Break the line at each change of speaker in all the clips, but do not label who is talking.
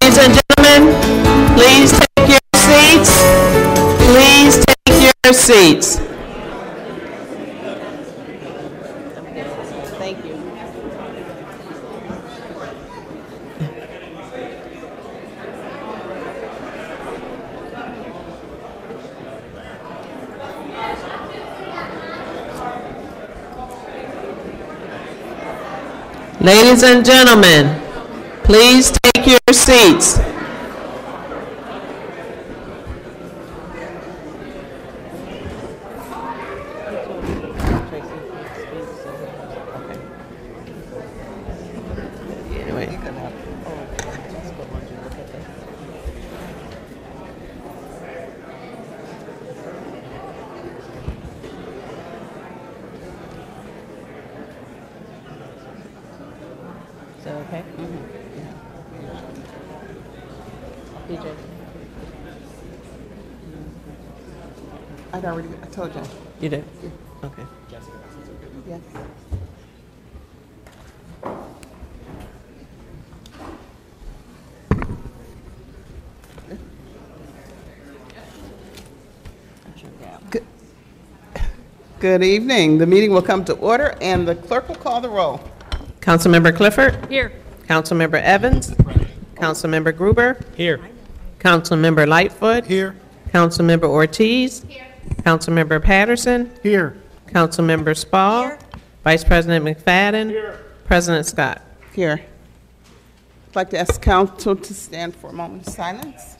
Ladies and gentlemen, please take your seats. Please take your seats. Thank you. Ladies and gentlemen, please take your seats. Okay. DJ.
I told you.
You did? Okay.
Yes. Good evening. The meeting will come to order, and the clerk will call the roll.
Councilmember Clifford?
Here.
Councilmember Evans? Councilmember Gruber?
Here.
Councilmember Lightfoot?
Here.
Councilmember Ortiz? Here. Councilmember Patterson?
Here.
Councilmember Spall?
Here.
Vice President McFadden?
Here.
President Scott?
Here. I'd like to ask council to stand for a moment of silence.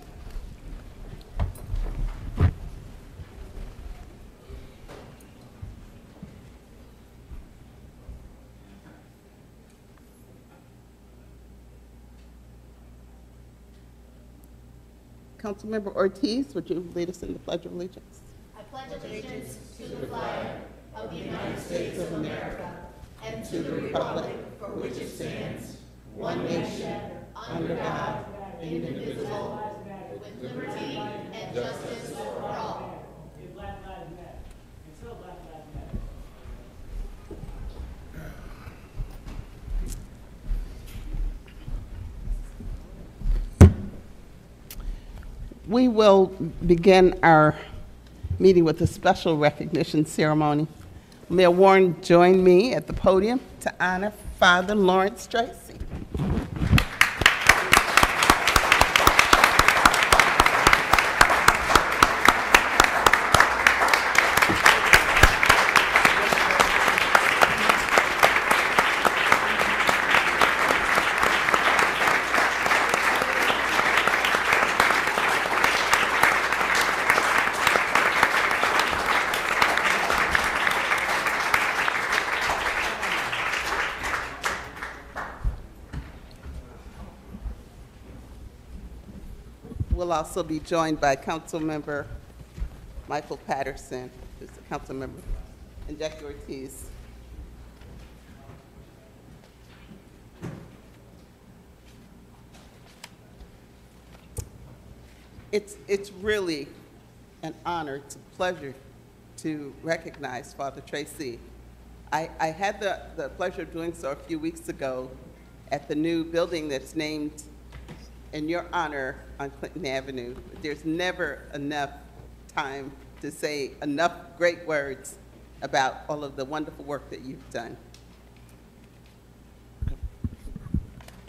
Councilmember Ortiz, would you lead us in the Pledge of Allegiance?
I pledge allegiance to the flag of the United States of America and to the republic for which it stands, one nation, under God, indivisible, with liberty and justice for all.
We will begin our meeting with a special recognition ceremony. Mayor Warren joined me at the podium to honor Father Lawrence Tracy. We'll also be joined by Councilmember Michael Patterson, who's a council member, and Jackie Ortiz. It's really an honor, it's a pleasure to recognize Father Tracy. I had the pleasure of doing so a few weeks ago at the new building that's named in your honor on Clinton Avenue. There's never enough time to say enough great words about all of the wonderful work that you've done.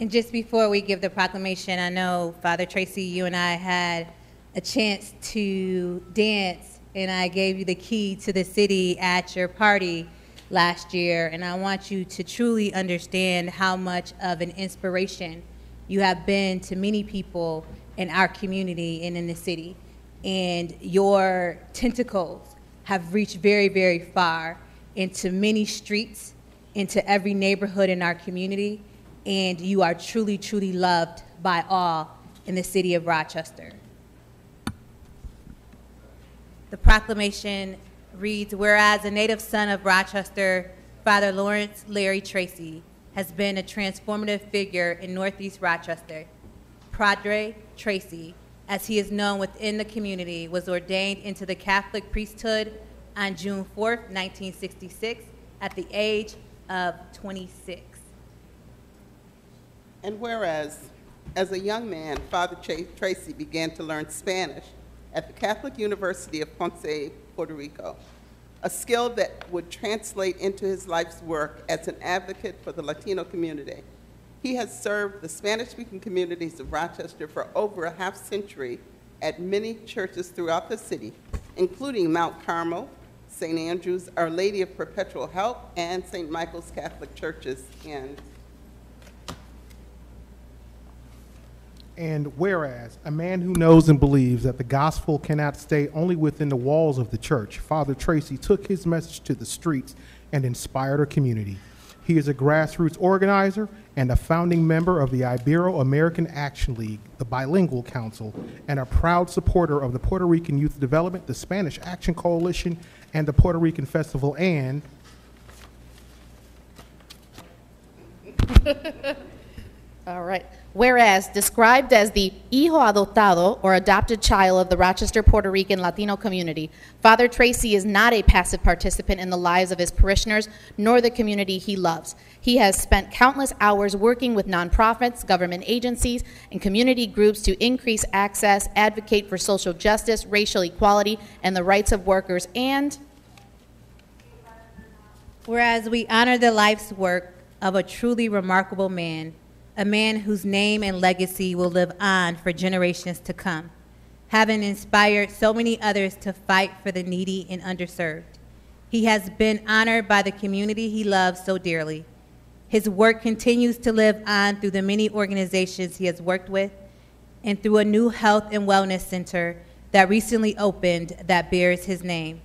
And just before we give the proclamation, I know, Father Tracy, you and I had a chance to dance, and I gave you the key to the city at your party last year, and I want you to truly understand how much of an inspiration you have been to many people in our community and in the city. And your tentacles have reached very, very far into many streets, into every neighborhood in our community, and you are truly, truly loved by all in the city of Rochester. The proclamation reads, whereas a native son of Rochester, Father Lawrence Larry Tracy has been a transformative figure in Northeast Rochester. Padre Tracy, as he is known within the community, was ordained into the Catholic priesthood on June 4th, 1966, at the age of 26.
And whereas As a young man, Father Tracy began to learn Spanish at the Catholic University of Ponce, Puerto Rico, a skill that would translate into his life's work as an advocate for the Latino community. He has served the Spanish-speaking communities of Rochester for over a half-century at many churches throughout the city, including Mount Carmel, St. Andrew's, Our Lady of Perpetual Help, and St. Michael's Catholic Churches.
And whereas a man who knows and believes that the gospel cannot stay only within the walls of the church, Father Tracy took his message to the streets and inspired our community. He is a grassroots organizer and a founding member of the Ibero-American Action League, the Bilingual Council, and a proud supporter of the Puerto Rican Youth Development, the Spanish Action Coalition, and the Puerto Rican Festival, and
All right. Whereas described as the hijo adoptado, or adopted child of the Rochester Puerto Rican Latino community, Father Tracy is not a passive participant in the lives of his parishioners, nor the community he loves. He has spent countless hours working with nonprofits, government agencies, and community groups to increase access, advocate for social justice, racial equality, and the rights of workers, and
whereas we honor the life's work of a truly remarkable man, a man whose name and legacy will live on for generations to come, having inspired so many others to fight for the needy and underserved. He has been honored by the community he loves so dearly. His work continues to live on through the many organizations he has worked with and through a new health and wellness center that recently opened that bears his name.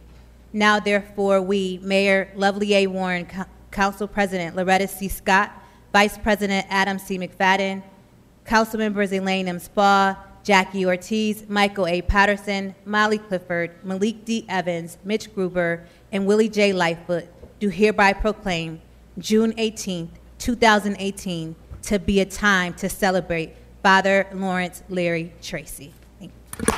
Now, therefore, we, Mayor Lovely A. Warren, Council President Loretta C. Scott, Vice President Adam C. McFadden, Council Members Elaine M. Spa, Jackie Ortiz, Michael A. Patterson, Molly Clifford, Malik D. Evans, Mitch Gruber, and Willie J. Lightfoot do hereby proclaim June 18th, 2018 to be a time to celebrate Father Lawrence Larry Tracy. Thank you.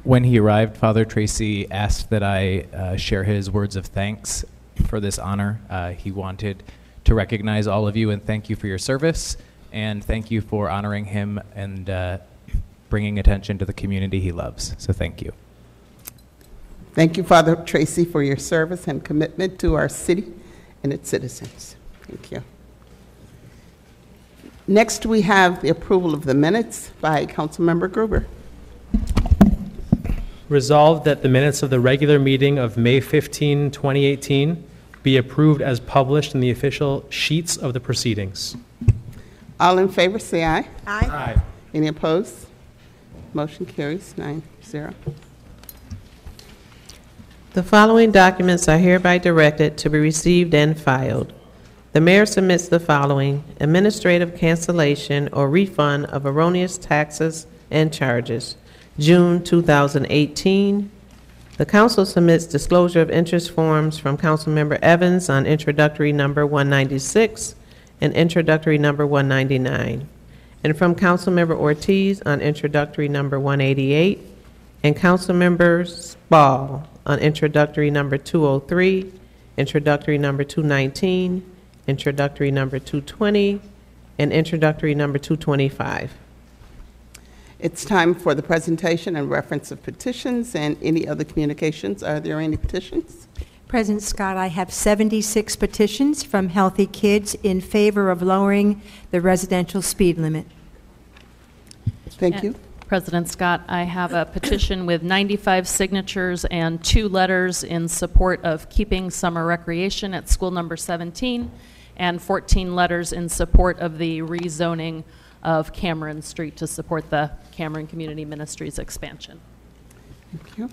When he arrived, Father Tracy asked that I share his words of thanks for this honor. He wanted to recognize all of you and thank you for your service, and thank you for honoring him and bringing attention to the community he loves. So thank you.
Thank you, Father Tracy, for your service and commitment to our city and its citizens. Thank you. Next, we have the approval of the minutes by Councilmember Gruber.
Resolved that the minutes of the regular meeting of May 15, 2018 be approved as published in the official sheets of the proceedings.
All in favor, say aye.
Aye.
Any opposed? Motion carries 9-0.
The following documents are hereby directed to be received and filed. The mayor submits the following: administrative cancellation or refund of erroneous taxes and charges, June 2018. The council submits disclosure of interest forms from Councilmember Evans on introductory number 196 and introductory number 199, and from Councilmember Ortiz on introductory number 188, and Councilmember Spall on introductory number 203, introductory number 219, introductory number 220, and introductory number 225.
It's time for the presentation and reference of petitions and any other communications. Are there any petitions?
President Scott, I have 76 petitions from Healthy Kids in favor of lowering the residential speed limit.
Thank you.
President Scott, I have a petition with 95 signatures and 2 letters in support of keeping summer recreation at school number 17, and 14 letters in support of the rezoning of Cameron Street to support the Cameron Community Ministries expansion.
Thank you.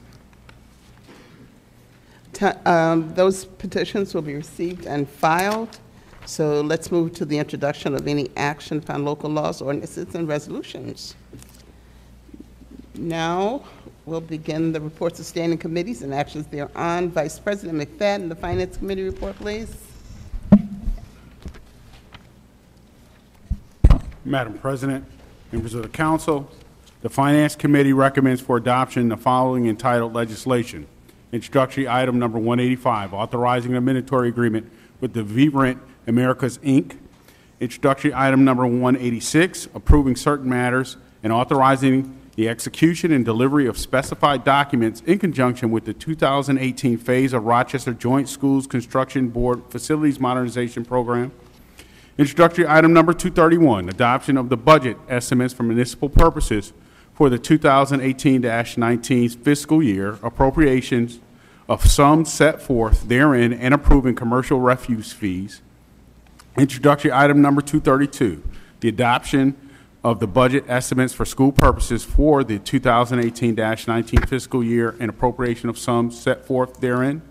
Those petitions will be received and filed. So let's move to the introduction of any action upon local laws, ordinances, and resolutions. Now we'll begin the reports of standing committees and actions thereon. Vice President McFadden, the Finance Committee report, please.
Madam President, members of the Council, the Finance Committee recommends for adoption the following entitled legislation. Introductory item number 185, authorizing an amendatory agreement with the V-Rent Americas, Inc. Introductory item number 186, approving certain matters and authorizing the execution and delivery of specified documents in conjunction with the 2018 phase of Rochester Joint Schools Construction Board Facilities Modernization Program. Introductory item number 231, adoption of the budget estimates for municipal purposes for the 2018-19 fiscal year, appropriations of sums set forth therein, and approving commercial refuse fees. Introductory item number 232, the adoption of the budget estimates for school purposes for the 2018-19 fiscal year and appropriation of sums set forth therein.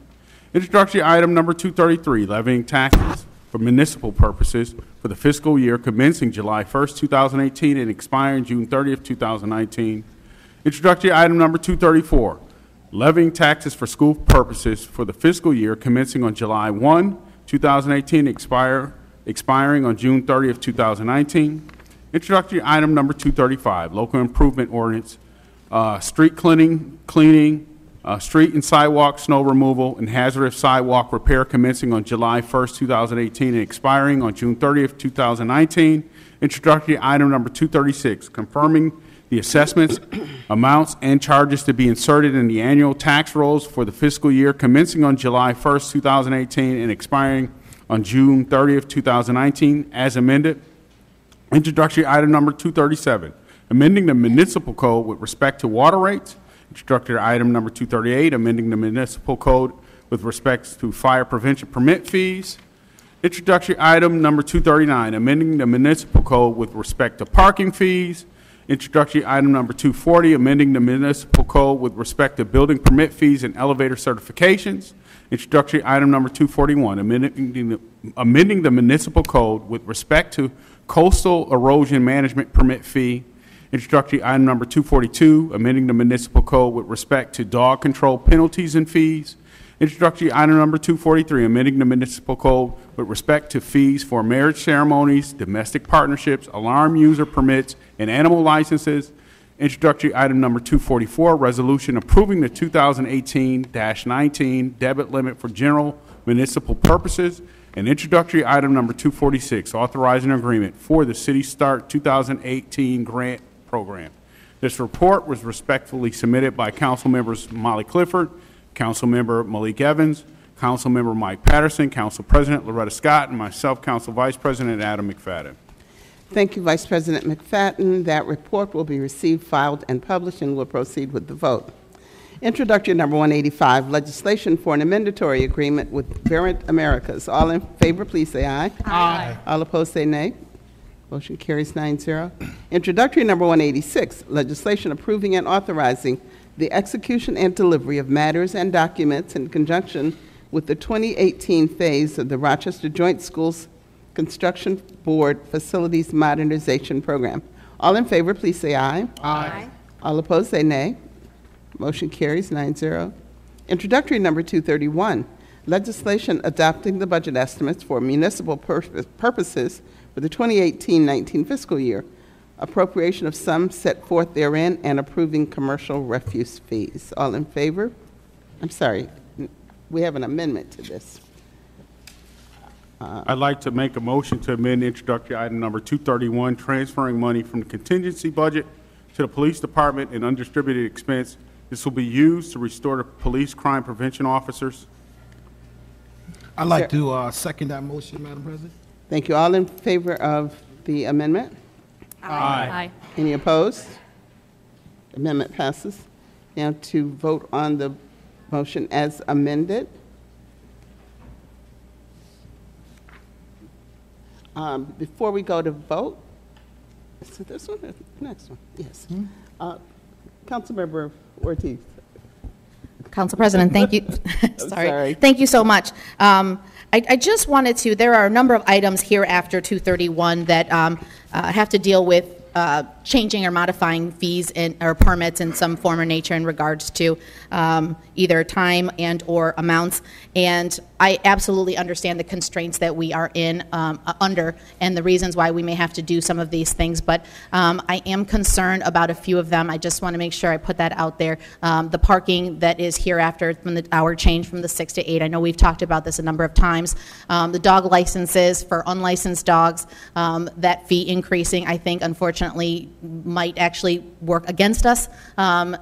Introductory item number 233, levying taxes for municipal purposes for the fiscal year commencing July 1st, 2018 and expiring June 30th, 2019. Introductory item number 234, levying taxes for school purposes for the fiscal year commencing on July 1, 2018 and expiring on June 30th, 2019. Introductory item number 235, local improvement ordinance, street cleaning, street and sidewalk snow removal, and hazardous sidewalk repair commencing on July 1st, 2018 and expiring on June 30th, 2019. Introductory item number 236, confirming the assessments, amounts, and charges to be inserted in the annual tax rolls for the fiscal year commencing on July 1st, 2018 and expiring on June 30th, 2019 as amended. Introductory item number 237, amending the municipal code with respect to water rates. Introductory item number 238, amending the municipal code with respect to fire prevention permit fees. Introductory item number 239, amending the municipal code with respect to parking fees. Introductory item number 240, amending the municipal code with respect to building permit fees and elevator certifications. Introductory item number 241, amending the municipal code with respect to coastal erosion management permit fee. Introductory item number 242, amending the municipal code with respect to dog control penalties and fees. Introductory item number 243, amending the municipal code with respect to fees for marriage ceremonies, domestic partnerships, alarm user permits, and animal licenses. Introductory item number 244, resolution approving the 2018-19 debit limit for general municipal purposes. And introductory item number 246, authorizing an agreement for the City Start 2018 grant program. This report was respectfully submitted by Council members Molly Clifford, Council member Malik Evans, Council member Mike Patterson, Council President Loretta Scott, and myself, Council Vice President Adam McFadden.
Thank you, Vice President McFadden. That report will be received, filed, and published, and will proceed with the vote. Introductory number 185, legislation for an amendatory agreement with V-Rent Americas. All in favor, please say aye.
Aye.
All opposed, say nay. Motion carries 9-0. Introductory number 186, legislation approving and authorizing the execution and delivery of matters and documents in conjunction with the 2018 phase of the Rochester Joint Schools Construction Board Facilities Modernization Program. All in favor, please say aye.
Aye.
All opposed, say nay. Motion carries 9-0. Introductory number 231, legislation adopting the budget estimates for municipal purposes for the 2018-19 fiscal year, appropriation of sums set forth therein, and approving commercial refuse fees. All in favor? I'm sorry, we have an amendment to this.
I'd like to make a motion to amend introductory item number 231, transferring money from the contingency budget to the police department and undistributed expense. This will be used to restore the police crime prevention officers.
I'd like to second that motion, Madam President.
Thank you. All in favor of the amendment?
Aye.
Any opposed? Amendment passes. Now to vote on the motion as amended. Before we go to vote, is it this one or the next one? Yes. Councilmember Ortiz.
Council President, thank you.
Sorry.
Thank you so much. I just wanted to, there are a number of items here after 231 that have to deal with changing or modifying fees or permits in some form or nature in regards to either time and or amounts. And I absolutely understand the constraints that we are in under and the reasons why we may have to do some of these things. But I am concerned about a few of them. I just want to make sure I put that out there. The parking that is hereafter from the hour change from the 6 to 8. I know we've talked about this a number of times. The dog licenses for unlicensed dogs, that fee increasing, I think, unfortunately, might actually work against us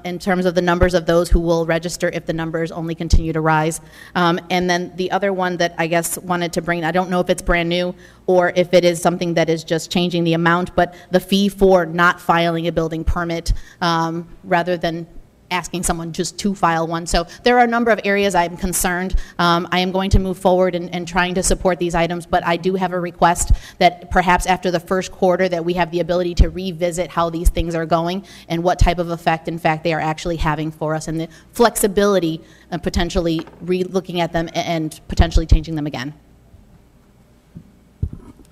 in terms of the numbers of those who will register if the numbers only continue to rise. And then the other one that I guess wanted to bring, I don't know if it's brand new or if it is something that is just changing the amount, but the fee for not filing a building permit rather than asking someone just to file one. So there are a number of areas I'm concerned. I am going to move forward and trying to support these items, but I do have a request that perhaps after the first quarter that we have the ability to revisit how these things are going and what type of effect, in fact, they are actually having for us and the flexibility and potentially re-looking at them and potentially changing them again.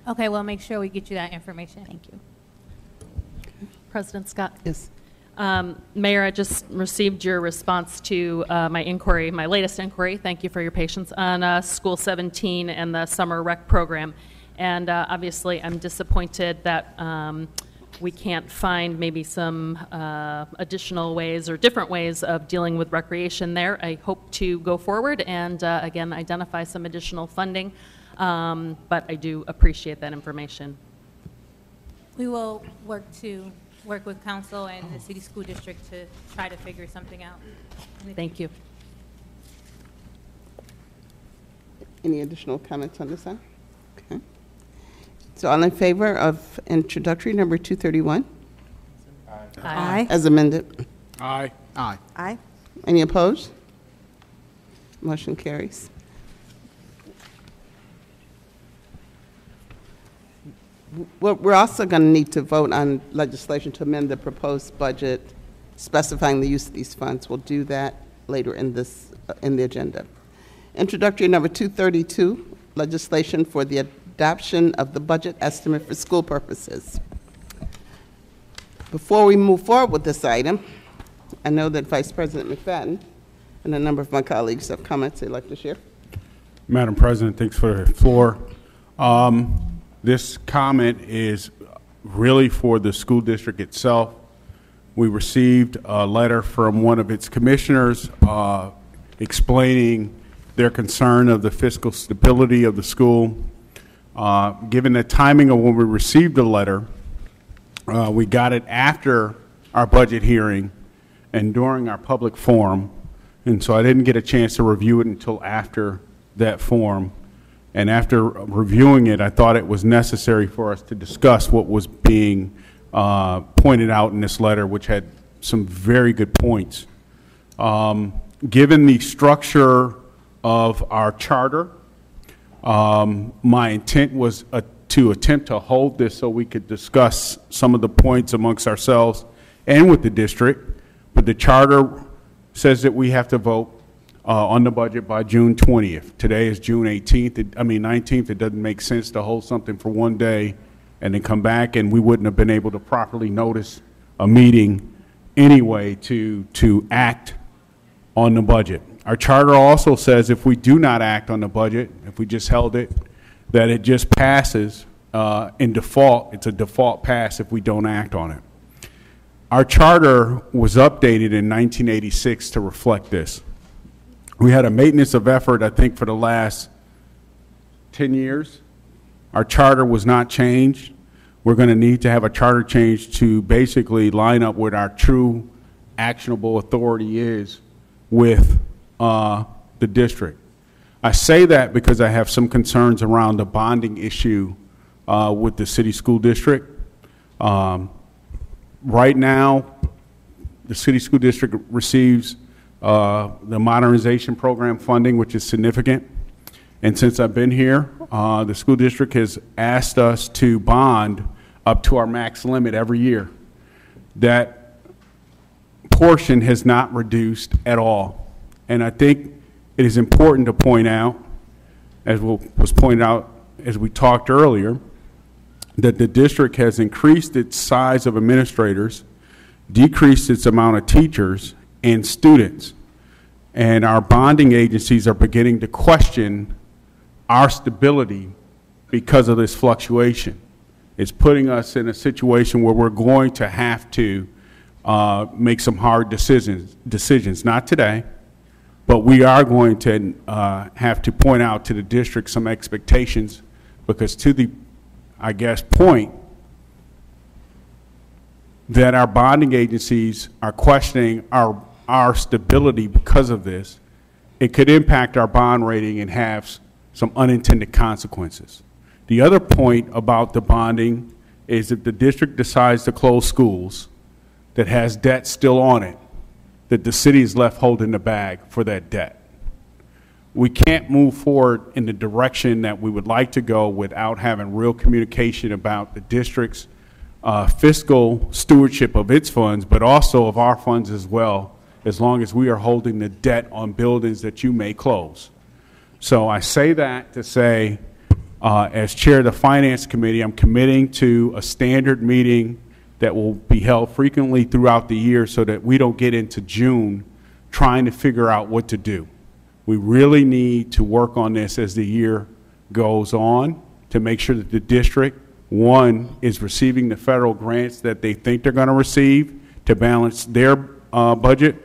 Okay, we'll make sure we get you that information.
Thank you.
President Scott?
Yes.
Mayor, I just received your response to my inquiry, my latest inquiry. Thank you for your patience on School 17 and the summer rec program. And obviously, I'm disappointed that we can't find maybe some additional ways or different ways of dealing with recreation there. I hope to go forward and, again, identify some additional funding. But I do appreciate that information.
We will work with council and the city school district to try to figure something out.
Thank you.
Any additional comments on this side? Okay. So all in favor of introductory number 231?
Aye.
As amended?
Aye.
Aye.
Aye.
Any opposed? Motion carries. We're also going to need to vote on legislation to amend the proposed budget specifying the use of these funds. We'll do that later in the agenda. Introductory number 232, legislation for the adoption of the budget estimate for school purposes. Before we move forward with this item, I know that Vice President McFadden and a number of my colleagues have comments they'd like to share.
Madam President, thanks for the floor. This comment is really for the school district itself. We received a letter from one of its commissioners explaining their concern of the fiscal stability of the school. Given the timing of when we received the letter, we got it after our budget hearing and during our public forum, and so I didn't get a chance to review it until after that forum. And after reviewing it, I thought it was necessary for us to discuss what was being pointed out in this letter, which had some very good points. Given the structure of our charter, my intent was to attempt to hold this so we could discuss some of the points amongst ourselves and with the district. But the charter says that we have to vote on the budget by June 20th. Today is June 19th. It doesn't make sense to hold something for one day and then come back, and we wouldn't have been able to properly notice a meeting anyway to act on the budget. Our charter also says if we do not act on the budget, if we just held it, that it just passes in default. It's a default pass if we don't act on it. Our charter was updated in 1986 to reflect this. We had a maintenance of effort, I think, for the last 10 years. Our charter was not changed. We're going to need to have a charter change to basically line up what our true actionable authority is with the district. I say that because I have some concerns around the bonding issue with the city school district. Right now, the city school district receives the modernization program funding, which is significant. And since I've been here, the school district has asked us to bond up to our max limit every year. That portion has not reduced at all. And I think it is important to point out, as was pointed out as we talked earlier, that the district has increased its size of administrators, decreased its amount of teachers and students. And our bonding agencies are beginning to question our stability because of this fluctuation. It's putting us in a situation where we're going to have to make some hard decisions. Not today, but we are going to have to point out to the district some expectations, because to the, I guess, point that our bonding agencies are questioning our stability because of this, it could impact our bond rating and have some unintended consequences. The other point about the bonding is if the district decides to close schools that has debt still on it, that the city is left holding the bag for that debt. We can't move forward in the direction that we would like to go without having real communication about the district's fiscal stewardship of its funds, but also of our funds as well, as long as we are holding the debt on buildings that you may close. So I say that to say, as chair of the Finance Committee, I'm committing to a standard meeting that will be held frequently throughout the year so that we don't get into June trying to figure out what to do. We really need to work on this as the year goes on to make sure that the district, one, is receiving the federal grants that they think they're going to receive to balance their budget,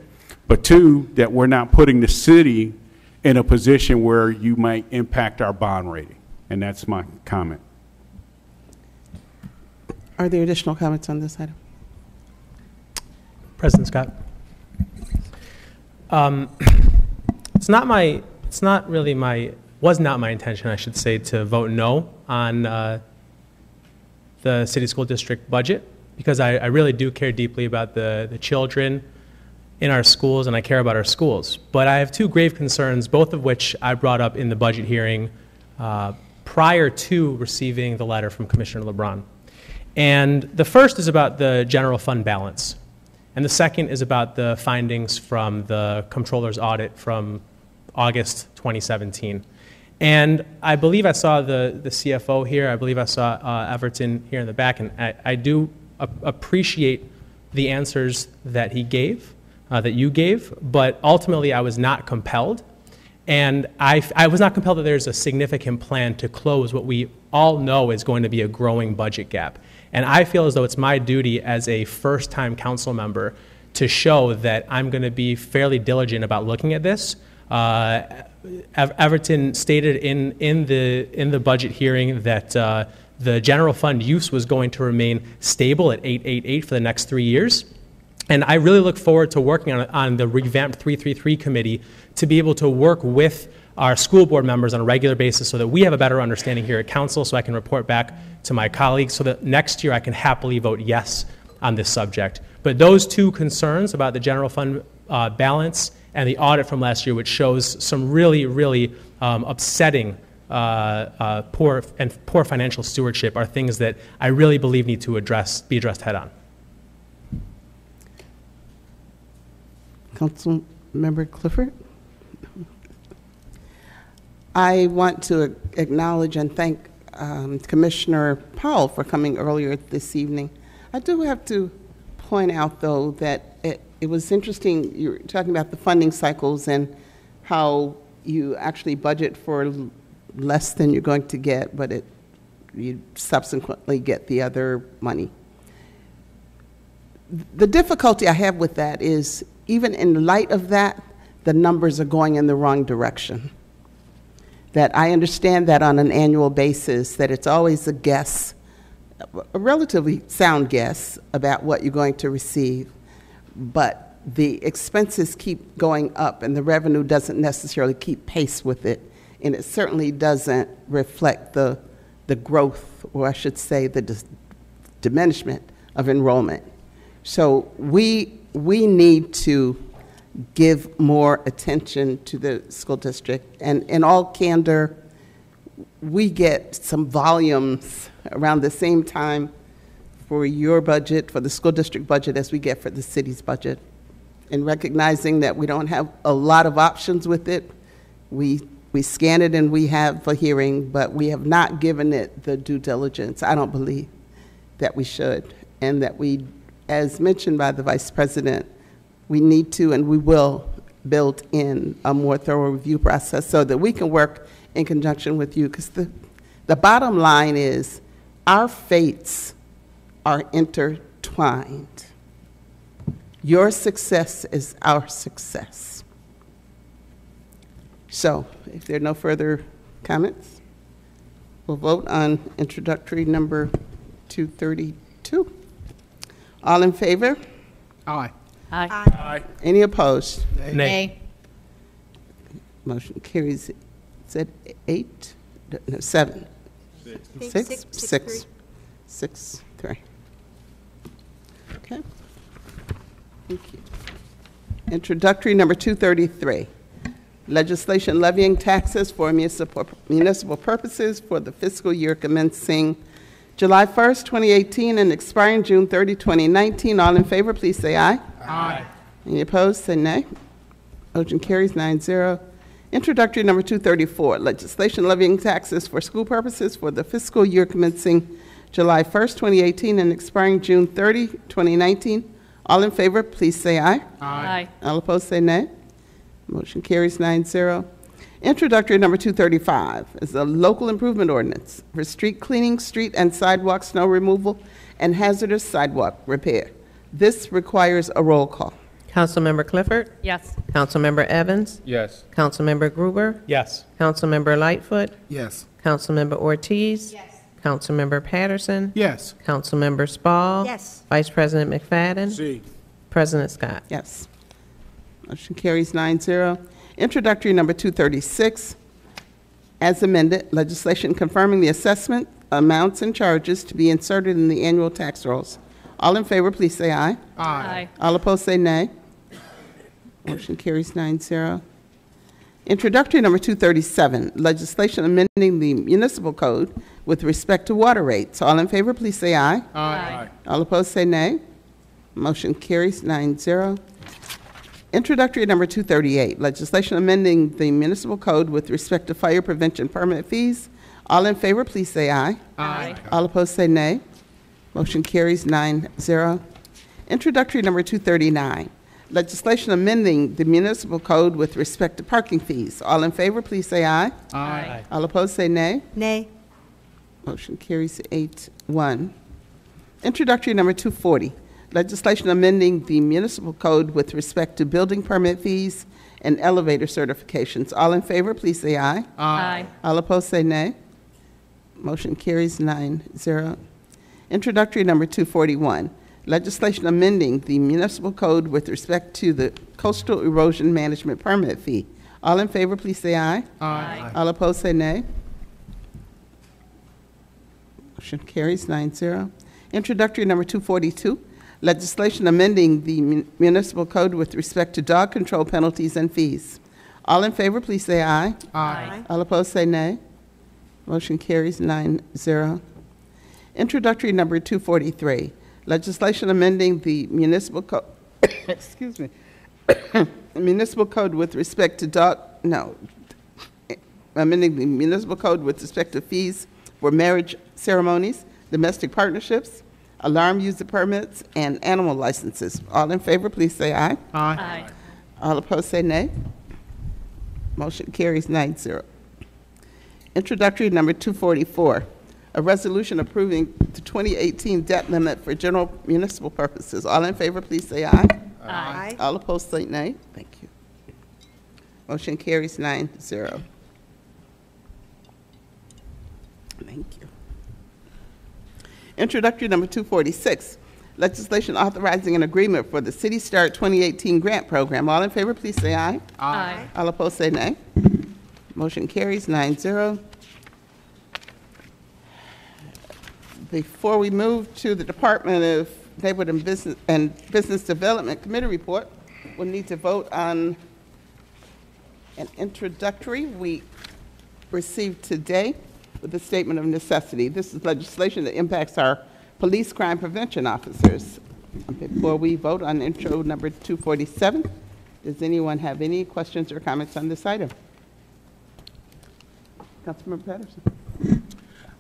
but two, that we're not putting the city in a position where you might impact our bond rating. And that's my comment.
Are there additional comments on this item?
President Scott. Was not my intention, I should say, to vote no on the city school district budget, because I really do care deeply about the children in our schools, and I care about our schools. But I have two grave concerns, both of which I brought up in the budget hearing prior to receiving the letter from Commissioner LeBron. And the first is about the general fund balance. And the second is about the findings from the comptroller's audit from August 2017. And I believe I saw the CFO here. I believe I saw Everton here in the back. And I do appreciate the answers that he gave, that you gave. But ultimately, I was not compelled. And I was not compelled that there's a significant plan to close what we all know is going to be a growing budget gap. And I feel as though it's my duty as a first-time council member to show that I'm going to be fairly diligent about looking at this. Everton stated in the budget hearing that the general fund use was going to remain stable at 888 for the next 3 years. And I really look forward to working on the revamped 333 committee to be able to work with our school board members on a regular basis so that we have a better understanding here at council, so I can report back to my colleagues so that next year I can happily vote yes on this subject. But those two concerns about the general fund balance and the audit from last year, which shows some really, really upsetting poor financial stewardship, are things that I really believe need to be addressed head on.
Council Member Clifford? I want to acknowledge and thank Commissioner Powell for coming earlier this evening. I do have to point out, though, that it was interesting, you were talking about the funding cycles and how you actually budget for less than you're going to get, but you subsequently get the other money. The difficulty I have with that is, even in light of that, the numbers are going in the wrong direction. that I understand that on an annual basis, that it's always a guess, a relatively sound guess about what you're going to receive, but the expenses keep going up and the revenue doesn't necessarily keep pace with it, and it certainly doesn't reflect the growth, or I should say the diminishment of enrollment. So we need to give more attention to the school district. And in all candor, we get some volumes around the same time for your budget, for the school district budget, as we get for the city's budget. And recognizing that we don't have a lot of options with it, we scan it and we have a hearing, but we have not given it the due diligence, I don't believe, that we should. And that we, as mentioned by the Vice President, we need to and we will build in a more thorough review process so that we can work in conjunction with you, because the bottom line is our fates are intertwined. Your success is our success. So if there are no further comments, we'll vote on introductory number 232. All in favor?
Aye.
Aye.
Aye.
Any opposed?
Nay.
Motion carries. Is that 8? No, 7. 6? 6, 3. Okay. Thank you. Introductory number 233. Legislation levying taxes for municipal purposes for the fiscal year commencing July 1st, 2018 and expiring June 30, 2019. All in favor, please say aye.
Aye.
Any opposed, say nay. Motion carries 9-0. Introductory number 234, legislation levying taxes for school purposes for the fiscal year commencing July 1st, 2018 and expiring June 30, 2019. All in favor, please say aye.
Aye.
All opposed, say nay. Motion carries 9-0. Introductory number 235 is a local improvement ordinance for street cleaning, street and sidewalk snow removal, and hazardous sidewalk repair. This requires a roll call.
Councilmember Clifford?
Yes.
Councilmember Evans?
Yes.
Councilmember Gruber?
Yes.
Councilmember Lightfoot?
Yes.
Councilmember Ortiz?
Yes.
Councilmember Patterson?
Yes.
Councilmember Spall?
Yes.
Vice President McFadden?
C.
President Scott?
Yes. Motion carries 9-0. Introductory number 236, as amended, legislation confirming the assessment amounts and charges to be inserted in the annual tax rolls. All in favor, please say aye.
Aye.
All opposed, say nay. Motion carries 9-0. Introductory number 237, legislation amending the municipal code with respect to water rates. All in favor, please say aye.
Aye.
All opposed, say nay. Motion carries 9-0. Introductory number 238, legislation amending the municipal code with respect to fire prevention permit fees. All in favor, please say aye.
Aye.
All opposed, say nay. Motion carries 9-0. Introductory number 239, legislation amending the municipal code with respect to parking fees. All in favor, please say aye.
Aye.
All opposed, say nay.
Nay.
Motion carries 8-1. Introductory number 240, legislation amending the municipal code with respect to building permit fees and elevator certifications. All in favor, please say aye.
Aye.
All opposed, say nay. Motion carries 9-0. Introductory number 241, legislation amending the municipal code with respect to the coastal erosion management permit fee. All in favor, please say aye.
Aye.
All opposed, say nay. Motion carries 9-0. Introductory number 242, legislation amending the municipal code with respect to dog control penalties and fees. All in favor, please say aye.
Aye.
All opposed, say nay. Motion carries 9-0. Introductory number 243, legislation amending the municipal code, excuse me, municipal code with respect to amending the municipal code with respect to fees for marriage ceremonies, domestic partnerships, alarm user permits, and animal licenses. All in favor, please say aye.
Aye.
All opposed, say nay. Motion carries 9-0. Introductory number 244, a resolution approving the 2018 debt limit for general municipal purposes. All in favor, please say aye.
Aye.
All opposed, say nay. Thank you. Motion carries 9-0. Thank you. Introductory number 246, legislation authorizing an agreement for the City Start 2018 grant program. All in favor, please say aye.
Aye.
All opposed, say nay. Motion carries 9-0. Before we move to the Department of Neighborhood and Business Development Committee report, we'll need to vote on an introductory we received today with a statement of necessity. This is legislation that impacts our police crime prevention officers. Before we vote on intro number 247, does anyone have any questions or comments on this item? Councilmember Patterson.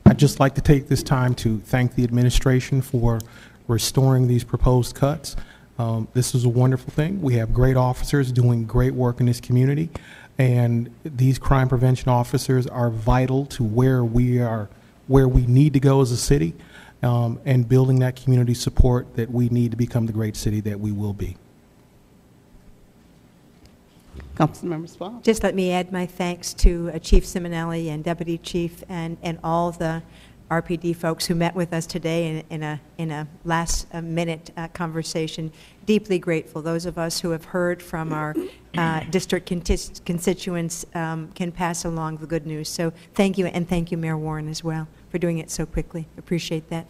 I'd just like to take this time to thank the administration for restoring these proposed cuts. This is a wonderful thing. We have great officers doing great work in this community, and these crime prevention officers are vital to where we need to go as a city, and building that community support that we need to become the great city that we will be.
Councilmember Spall.
Just let me add my thanks to Chief Simonelli and Deputy Chief and all the RPD folks who met with us today in a last minute conversation. Deeply grateful. Those of us who have heard from our district constituents can pass along the good news. So thank you, and thank you, Mayor Warren, as well, for doing it so quickly. Appreciate that.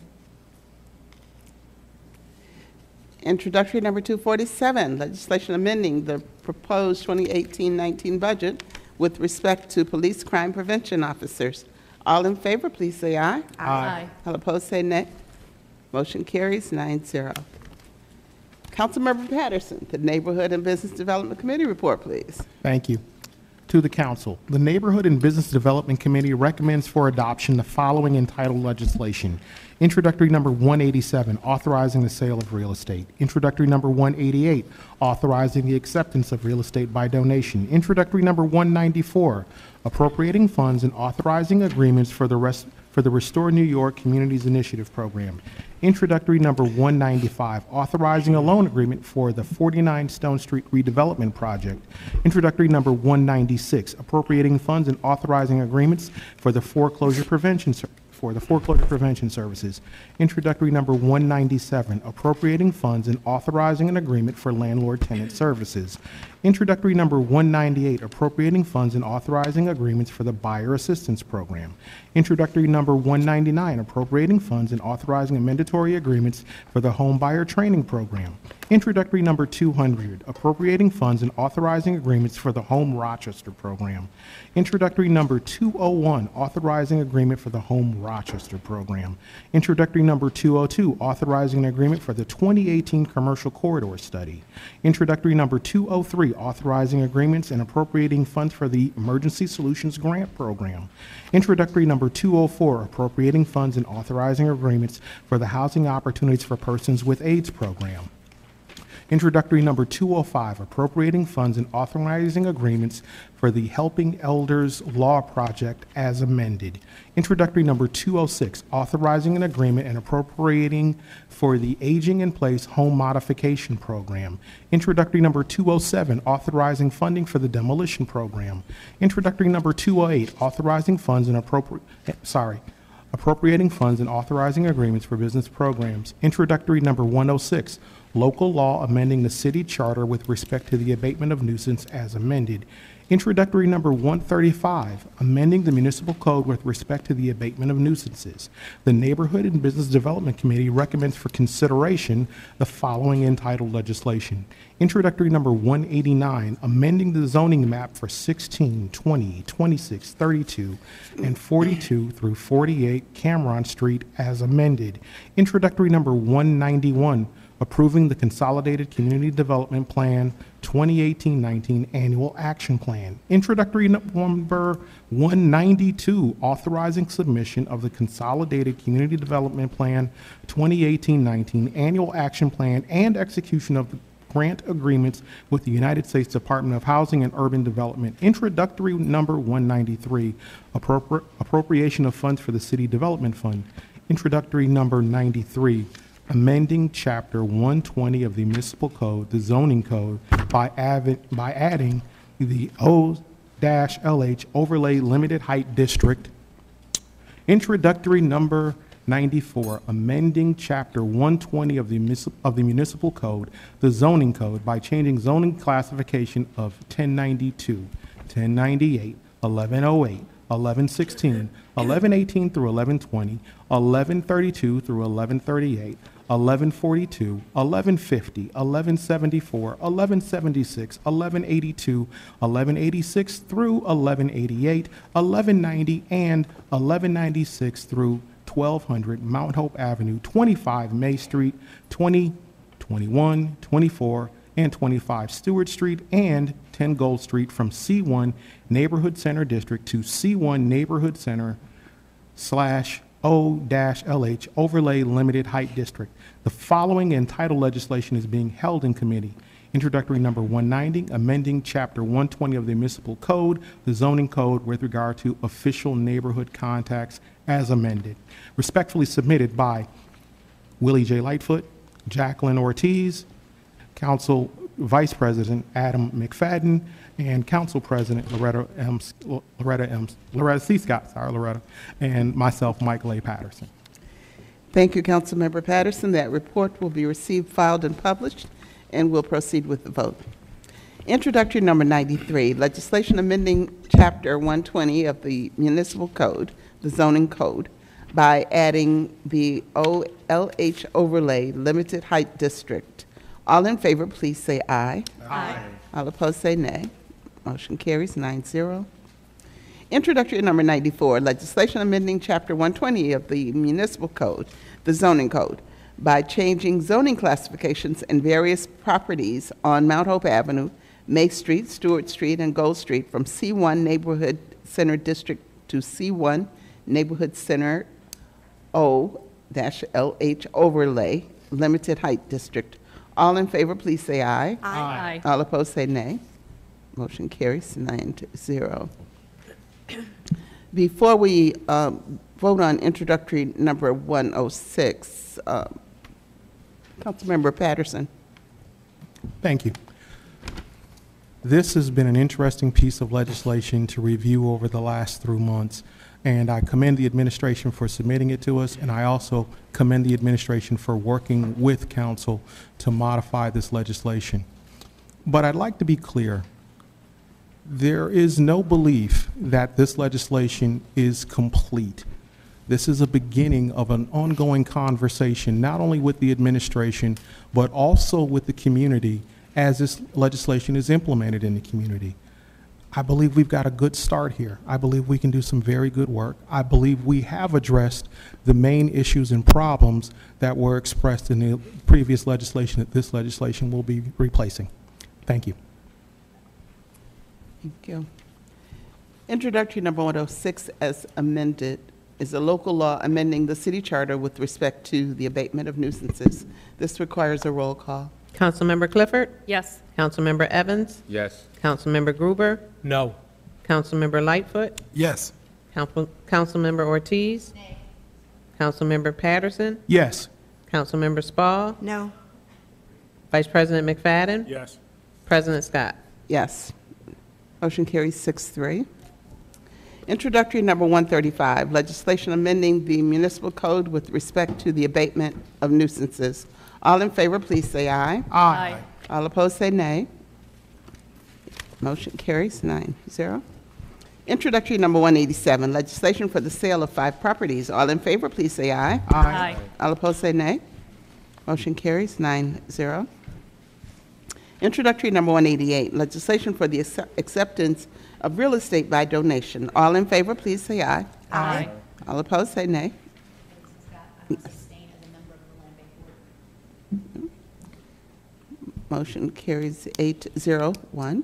Introductory number 247, legislation amending the proposed 2018-19 budget with respect to police crime prevention officers. All in favor, please say aye.
Aye.
All opposed, say nay. Motion carries 9-0. Councilmember Patterson, the Neighborhood and Business Development Committee report, please.
Thank you. To the council, the Neighborhood and Business Development Committee recommends for adoption the following entitled legislation. Introductory number 187, authorizing the sale of real estate. Introductory number 188, authorizing the acceptance of real estate by donation. Introductory number 194, appropriating funds and authorizing agreements for the Restore New York Communities Initiative Program. Introductory number 195, authorizing a loan agreement for the 49 Stone Street redevelopment project. Introductory number 196, appropriating funds and authorizing agreements for the foreclosure prevention services. Introductory number 197, appropriating funds and authorizing an agreement for landlord-tenant services. Introductory number 198, appropriating funds and authorizing agreements for the Buyer Assistance Program. Introductory number 199, appropriating funds and authorizing mandatory agreements for the Home Buyer Training Program. Introductory number 200, appropriating funds and authorizing agreements for the Home Rochester Program. Introductory number 201, authorizing agreement for the Home Rochester Program. Introductory number 202, authorizing an agreement for the 2018 Commercial Corridor Study. Introductory number 203, authorizing agreements and appropriating funds for the Emergency Solutions Grant Program. Introductory number 204, appropriating funds and authorizing agreements for the Housing Opportunities for Persons with AIDS Program. Introductory number 205, appropriating funds and authorizing agreements for the Helping Elders Law Project as amended. Introductory number 206, authorizing an agreement and appropriating for the Aging in Place Home Modification Program. Introductory number 207, authorizing funding for the Demolition Program. Introductory number 208, authorizing funds and appropriating funds and authorizing agreements for business programs. Introductory number 106, local law amending the city charter with respect to the abatement of nuisance as amended. Introductory number 135, amending the municipal code with respect to the abatement of nuisances. The Neighborhood and Business Development Committee recommends for consideration the following entitled legislation. Introductory number 189, amending the zoning map for 16, 20, 26, 32, and 42 through 48 Cameron Street as amended. Introductory number 191, approving the Consolidated Community Development Plan 2018-19 Annual Action Plan. Introductory number 192, authorizing submission of the Consolidated Community Development Plan 2018-19 Annual Action Plan and execution of the grant agreements with the United States Department of Housing and Urban Development. Introductory number 193, appropriation of funds for the City Development Fund. Introductory number 93, amending Chapter 120 of the Municipal Code, the Zoning Code, by adding the O-LH Overlay Limited Height District Introductory number 94, amending Chapter 120 of the Municipal Code, the zoning code, by changing zoning classification of 1092, 1098, 1108, 1116, 1118 through 1120, 1132 through 1138, 1142, 1150, 1174, 1176, 1182, 1186 through 1188, 1190, and 1196 through 1200 Mount Hope Avenue, 25 May Street, 20, 21, 24, and 25 Stewart Street, and 10 Gold Street from C1 Neighborhood Center District to C1 Neighborhood Center / O-LH Overlay Limited Height District. The following entitled legislation is being held in committee. Introductory number 190, amending Chapter 120 of the Municipal Code, the zoning code, with regard to official neighborhood contacts as amended. Respectfully submitted by Willie J. Lightfoot, Jacqueline Ortiz, Council Vice President Adam McFadden, and Council President Loretta C. Scott, and myself, Michael A. Patterson.
Thank you, Councilmember Patterson. That report will be received, filed, and published, and we'll proceed with the vote. Introductory number 93, legislation amending Chapter 120 of the Municipal Code, the zoning code, by adding the OLH Overlay Limited Height District. All in favor, please say aye.
Aye.
All opposed, say nay. Motion carries 9-0. Introductory number 94, legislation amending Chapter 120 of the Municipal Code, the zoning code, by changing zoning classifications and various properties on Mount Hope Avenue, May Street, Stewart Street, and Gold Street from C1 Neighborhood Center District to C1 Neighborhood Center O-LH Overlay Limited Height District. All in favor, please say aye.
Aye.
All opposed, say nay. Motion carries 9-0. Before we vote on introductory number 106, Councilmember Patterson.
Thank you. This has been an interesting piece of legislation to review over the last 3 months, and I commend the administration for submitting it to us, and I also commend the administration for working with council to modify this legislation. But I'd like to be clear. There is no belief that this legislation is complete. This is a beginning of an ongoing conversation, not only with the administration, but also with the community as this legislation is implemented in the community. I believe we've got a good start here. I believe we can do some very good work. I believe we have addressed the main issues and problems that were expressed in the previous legislation that this legislation will be replacing. Thank you.
Thank you. Introductory number 106 as amended is a local law amending the city charter with respect to the abatement of nuisances. This requires a roll call.
Councilmember Clifford?
Yes.
Councilmember Evans?
Yes.
Councilmember Gruber?
No.
Councilmember Lightfoot?
Yes.
Councilmember Ortiz?
Nay.
Councilmember Patterson?
Yes.
Councilmember Spall?
No.
Vice President McFadden?
Yes.
President Scott?
Yes. Motion carries 6-3. Introductory number 135, legislation amending the municipal code with respect to the abatement of nuisances. All in favor, please say aye.
Aye.
All opposed, say nay. Motion carries 9-0. Introductory number 187, legislation for the sale of 5 properties. All in favor, please say aye.
Aye.
All opposed, say nay. Motion carries 9-0. Introductory number 188, legislation for the acceptance of real estate by donation. All in favor, please say aye.
Aye.
All opposed, say nay. Motion carries 8-0-1.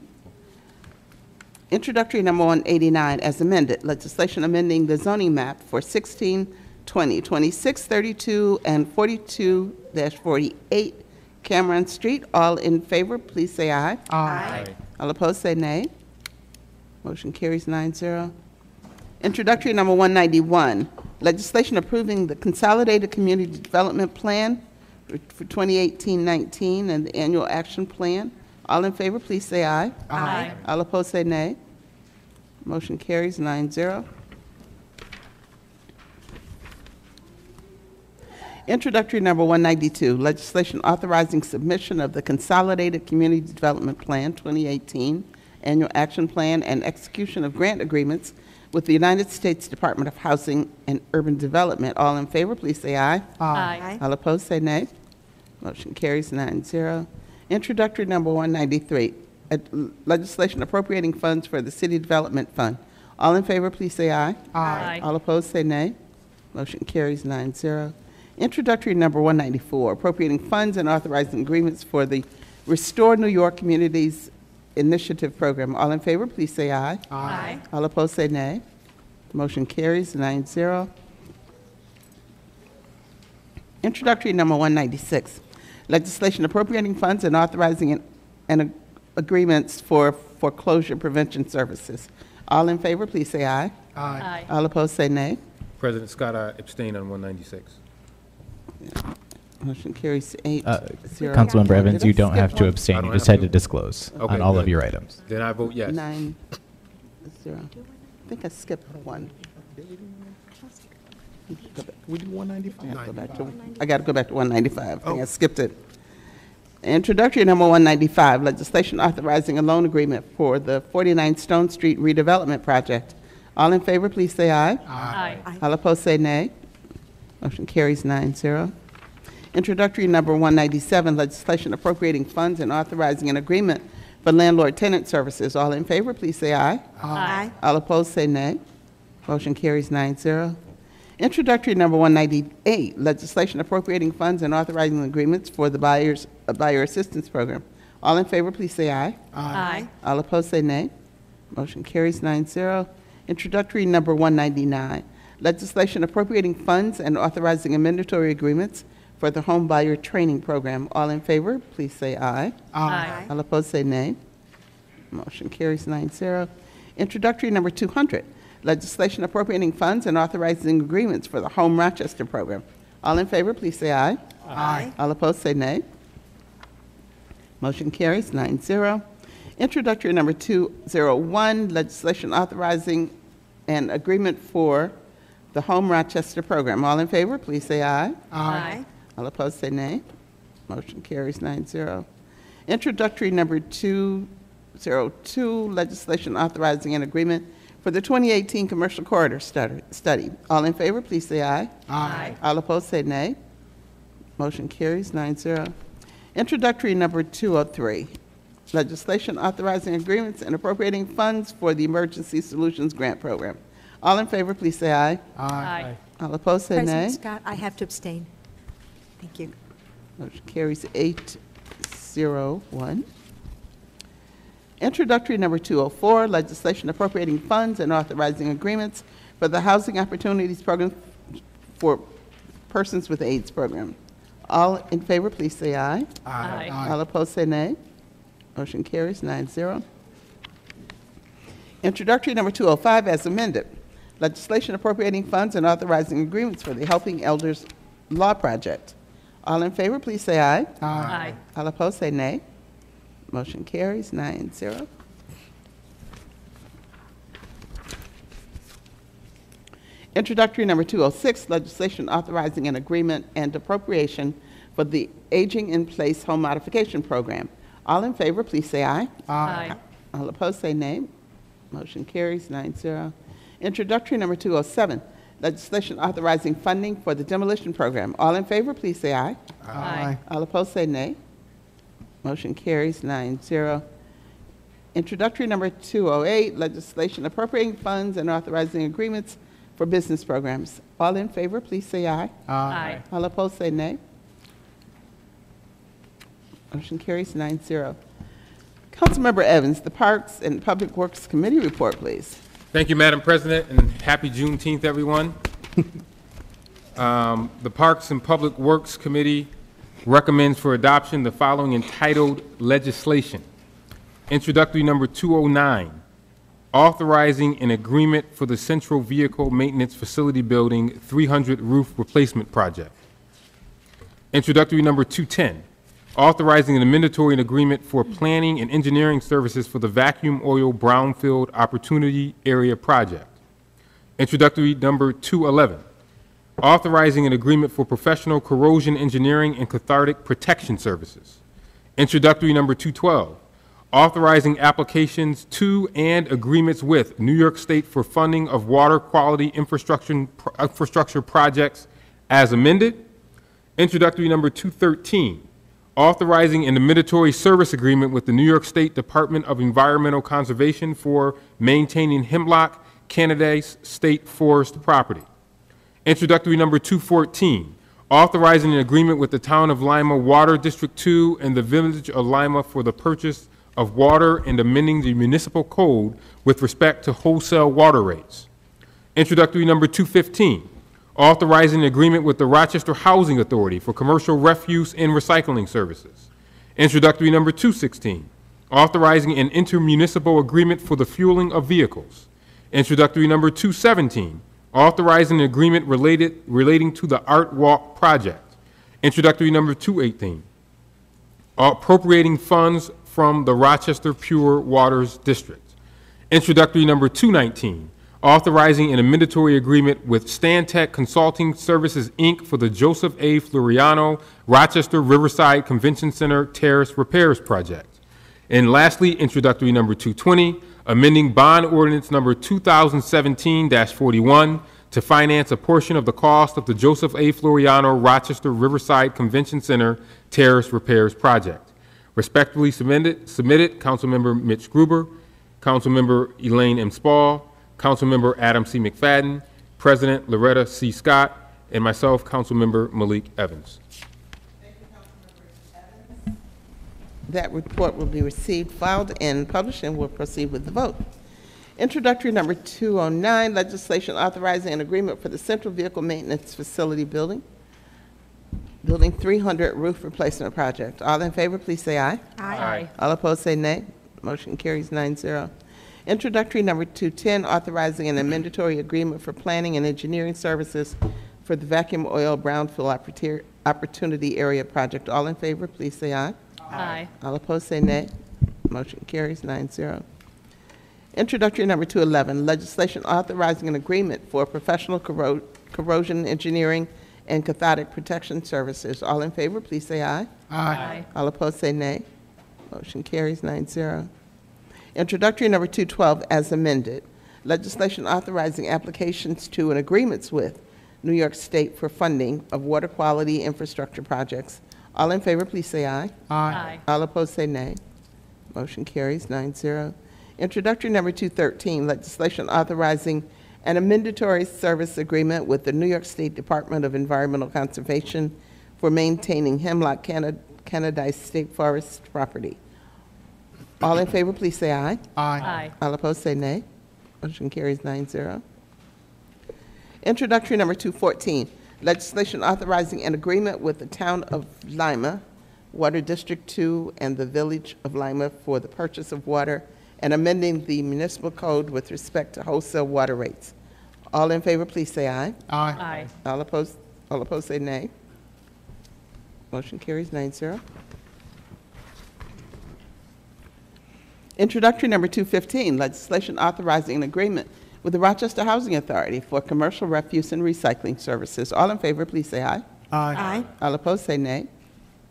Introductory number 189 as amended, legislation amending the zoning map for 1620, 2632, and 42-48 Cameron Street. All in favor, please say aye.
Aye.
All opposed, say nay. Motion carries 9-0. Introductory number 191, legislation approving the Consolidated Community Development Plan for 2018-19 and the Annual Action Plan. All in favor, please say aye.
Aye.
All opposed, say nay. Motion carries 9-0. Introductory number 192, legislation authorizing submission of the Consolidated Community Development Plan 2018 Annual Action Plan and execution of grant agreements with the United States Department of Housing and Urban Development. All in favor, please say aye.
Aye.
All opposed, say nay. Motion carries 9-0. Introductory number 193, legislation appropriating funds for the City Development Fund. All in favor, please say aye.
Aye.
All opposed, say nay. Motion carries 9-0. Introductory number 194, appropriating funds and authorizing agreements for the Restore New York Communities Initiative Program. All in favor, please say aye.
Aye.
All opposed, say nay. Motion carries 9-0. Introductory number 196, legislation appropriating funds and authorizing agreements for foreclosure prevention services. All in favor, please say aye.
Aye.
All opposed, say nay.
President Scott, I abstain on 196.
Motion carries 8-0.
Councilmember Evans,
Did I
you don't
skip
have to
one?
abstain.
I
You
don't
just
have
had to
to.
disclose
Okay,
on all
good.
of your items.
Then I vote yes.
9-0. I think I skipped one.
We do 195.
I got to go back to 195. I think I skipped it. Introductory number 195, legislation authorizing a loan agreement for the 49 Stone Street redevelopment project. All in favor, please say aye.
Aye.
All opposed, say nay. Motion carries 9-0. Introductory number 197, legislation appropriating funds and authorizing an agreement for landlord-tenant services. All in favor, please say aye.
Aye.
All opposed, say nay. Motion carries 9-0. Introductory number 198, legislation appropriating funds and authorizing agreements for the buyer assistance program. All in favor, please say aye.
Aye.
All opposed, say nay. Motion carries 9-0. Introductory number 199, legislation appropriating funds and authorizing mandatory agreements for the home buyer training program. All in favor, please say aye.
Aye.
All opposed, say nay. Motion carries 9-0. Introductory number 200, legislation appropriating funds and authorizing agreements for the Home Rochester program. All in favor, please say aye.
Aye.
All opposed, say nay. Motion carries 9-0. Introductory number 201, legislation authorizing an agreement for the Home Rochester program. All in favor, please say aye.
Aye.
All opposed, say nay. Motion carries 9-0. Introductory number 202, legislation authorizing an agreement for the 2018 Commercial Corridor Study. All in favor, please say aye.
Aye.
All opposed, say nay. Motion carries 9-0. Introductory number 203, legislation authorizing agreements and appropriating funds for the Emergency Solutions Grant Program. All in favor, please say aye.
Aye.
All opposed, say nay.
President Scott, I have to abstain. Thank you.
Motion carries 8-0-1. Introductory number 204, legislation appropriating funds and authorizing agreements for the Housing Opportunities Program for Persons with AIDS program. All in favor, please say aye.
Aye.
All opposed, say nay. Motion carries 9-0. Introductory number 205 as amended, legislation appropriating funds and authorizing agreements for the Helping Elders Law Project. All in favor, please say aye.
Aye.
All opposed, say nay. Motion carries 9-0. Introductory number 206, legislation authorizing an agreement and appropriation for the Aging in Place Home Modification Program. All in favor, please say aye.
Aye.
All opposed, say nay. Motion carries 9-0. Introductory number 207, legislation authorizing funding for the demolition program. All in favor, please say aye.
Aye.
All opposed, say nay. Motion carries 9-0. Introductory number 208, legislation appropriating funds and authorizing agreements for business programs. All in favor, please say aye.
Aye.
All opposed, say nay. Motion carries 9-0. Councilmember Evans, the Parks and Public Works Committee report, please.
Thank you, Madam President, and happy Juneteenth, everyone. The Parks and Public Works Committee recommends for adoption the following entitled legislation. Introductory number 209, authorizing an agreement for the Central Vehicle Maintenance Facility Building 300 roof replacement project. Introductory number 210, authorizing an amendatory agreement for planning and engineering services for the Vacuum Oil Brownfield Opportunity Area Project. Introductory number 211, authorizing an agreement for professional corrosion engineering and cathartic protection services. Introductory number 212, authorizing applications to and agreements with New York State for funding of water quality infrastructure projects as amended. Introductory number 213, authorizing an amendatory service agreement with the New York State Department of Environmental Conservation for maintaining hemlock Canadace State Forest property. Introductory number 214, authorizing an agreement with the Town of Lima Water District 2 and the Village of Lima for the purchase of water and amending the municipal code with respect to wholesale water rates. Introductory number 215, authorizing an agreement with the Rochester Housing Authority for commercial refuse and recycling services. Introductory number 216, authorizing an intermunicipal agreement for the fueling of vehicles. Introductory number 217, authorizing an agreement relating to the Art Walk project. Introductory number 218, appropriating funds from the Rochester Pure Waters District. Introductory number 219, authorizing an amendatory agreement with Stantec Consulting Services, Inc. for the Joseph A. Floriano Rochester Riverside Convention Center Terrace Repairs Project. And lastly, introductory number 220, amending bond ordinance number 2017-41 to finance a portion of the cost of the Joseph A. Floriano Rochester Riverside Convention Center Terrace Repairs Project. Respectfully submitted Councilmember Mitch Gruber, Councilmember Elaine M. Spall, Councilmember Adam C. McFadden, President Loretta C. Scott, and myself, Councilmember Malik Evans.
Thank you, Councilmember Evans. That report will be received, filed, and published, and we'll proceed with the vote. Introductory number 209, legislation authorizing an agreement for the Central Vehicle Maintenance Facility Building 300 roof replacement project. All in favor, please say aye.
Aye.
All opposed, say nay. Motion carries 9-0. Introductory number 210, authorizing an amendatory agreement for planning and engineering services for the vacuum oil brownfield opportunity area project. All in favor, please say aye.
Aye.
All opposed, say nay. Motion carries 9-0. Introductory number 211, legislation authorizing an agreement for professional corrosion engineering and cathodic protection services. All in favor, please say aye.
Aye.
All opposed, say nay. Motion carries 9-0. Introductory number 212 as amended, legislation authorizing applications to and agreements with New York State for funding of water quality infrastructure projects. All in favor, please say aye.
Aye.
All opposed, say nay. Motion carries 9-0. Introductory number 213, legislation authorizing an amendatory service agreement with the New York State Department of Environmental Conservation for maintaining hemlock Canadice State Forest property. All in favor, please say aye.
Aye.
All opposed, say nay. Motion carries 9-0. Introductory number 214, legislation authorizing an agreement with the Town of Lima, Water District 2, and the Village of Lima for the purchase of water and amending the municipal code with respect to wholesale water rates. All in favor, please say aye.
Aye.
All opposed, say nay. Motion carries 9-0. Introductory number 215, legislation authorizing an agreement with the Rochester Housing Authority for commercial refuse and recycling services. All in favor, please say aye.
Aye.
All opposed, say nay.